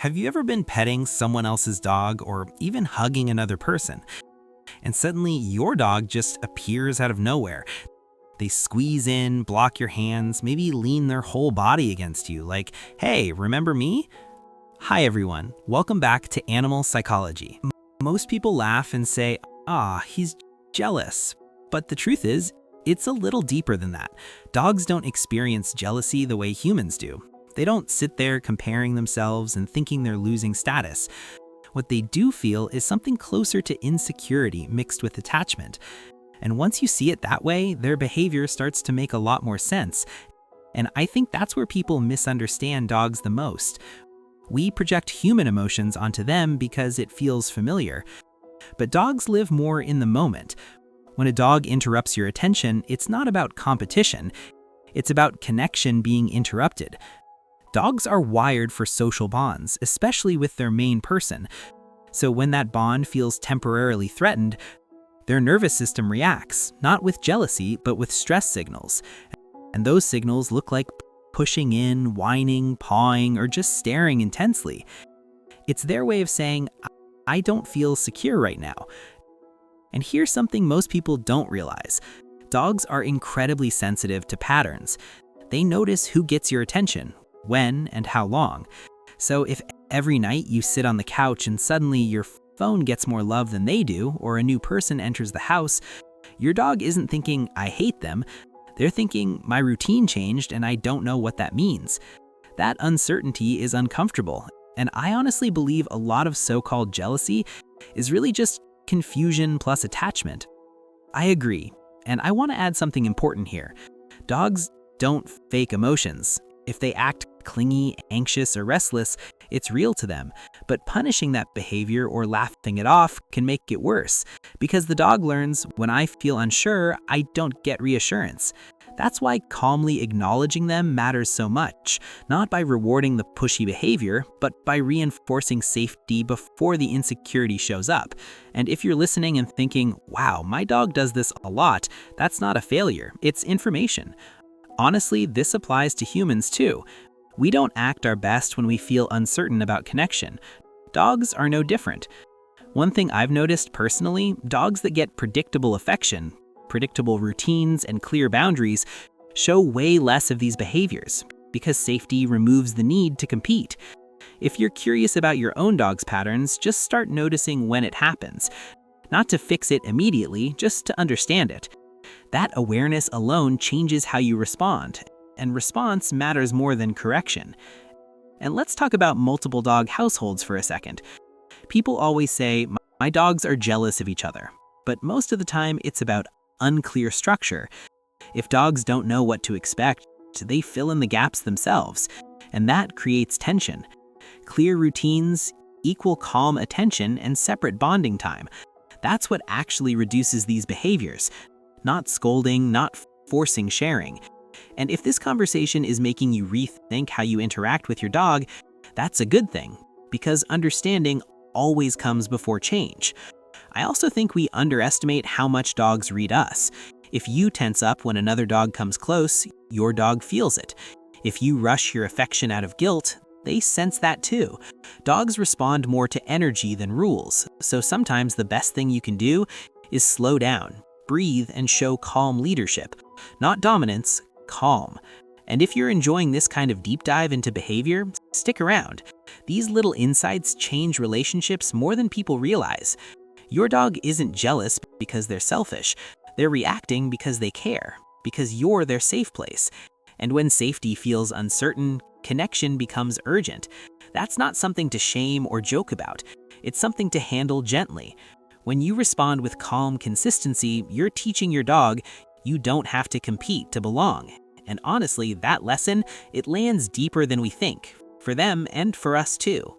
Have you ever been petting someone else's dog or even hugging another person, and suddenly your dog just appears out of nowhere? They squeeze in, block your hands, maybe lean their whole body against you, like, hey, remember me? Hi everyone, welcome back to Animal Psychology. Most people laugh and say, he's jealous. But the truth is, it's a little deeper than that. Dogs don't experience jealousy the way humans do. They don't sit there comparing themselves and thinking they're losing status. What they do feel is something closer to insecurity mixed with attachment. And once you see it that way, their behavior starts to make a lot more sense. And I think that's where people misunderstand dogs the most. We project human emotions onto them because it feels familiar. But dogs live more in the moment. When a dog interrupts your attention, it's not about competition. It's about connection being interrupted. Dogs are wired for social bonds, especially with their main person. So when that bond feels temporarily threatened, their nervous system reacts, not with jealousy, but with stress signals. And those signals look like pushing in, whining, pawing, or just staring intensely. It's their way of saying, I don't feel secure right now. And here's something most people don't realize. Dogs are incredibly sensitive to patterns. They notice who gets your attention, when, and how long. So if every night you sit on the couch and suddenly your phone gets more love than they do, or a new person enters the house, your dog isn't thinking, I hate them. They're thinking, my routine changed and I don't know what that means. That uncertainty is uncomfortable, and I honestly believe a lot of so-called jealousy is really just confusion plus attachment. I agree, and I want to add something important here. Dogs don't fake emotions. If they act clingy, anxious, or restless, it's real to them. But punishing that behavior or laughing it off can make it worse, because the dog learns, when I feel unsure, I don't get reassurance. That's why calmly acknowledging them matters so much, not by rewarding the pushy behavior, but by reinforcing safety before the insecurity shows up. And if you're listening and thinking, wow, my dog does this a lot, that's not a failure, it's information. Honestly, this applies to humans too. We don't act our best when we feel uncertain about connection. Dogs are no different. One thing I've noticed personally, dogs that get predictable affection, predictable routines, and clear boundaries show way less of these behaviors, because safety removes the need to compete. If you're curious about your own dog's patterns, just start noticing when it happens. Not to fix it immediately, just to understand it. That awareness alone changes how you respond, and response matters more than correction. And let's talk about multiple dog households for a second. People always say, my dogs are jealous of each other, but most of the time it's about unclear structure. If dogs don't know what to expect, they fill in the gaps themselves, and that creates tension. Clear routines equal calm attention and separate bonding time. That's what actually reduces these behaviors. Not scolding, not forcing sharing. And if this conversation is making you rethink how you interact with your dog, that's a good thing, because understanding always comes before change. I also think we underestimate how much dogs read us. If you tense up when another dog comes close, your dog feels it. If you rush your affection out of guilt, they sense that too. Dogs respond more to energy than rules, so sometimes the best thing you can do is slow down. Breathe and show calm leadership. Not dominance, calm. And if you're enjoying this kind of deep dive into behavior, stick around. These little insights change relationships more than people realize. Your dog isn't jealous because they're selfish. They're reacting because they care, because you're their safe place. And when safety feels uncertain, connection becomes urgent. That's not something to shame or joke about. It's something to handle gently. When you respond with calm consistency, you're teaching your dog you don't have to compete to belong. And honestly, that lesson, it lands deeper than we think, for them and for us too.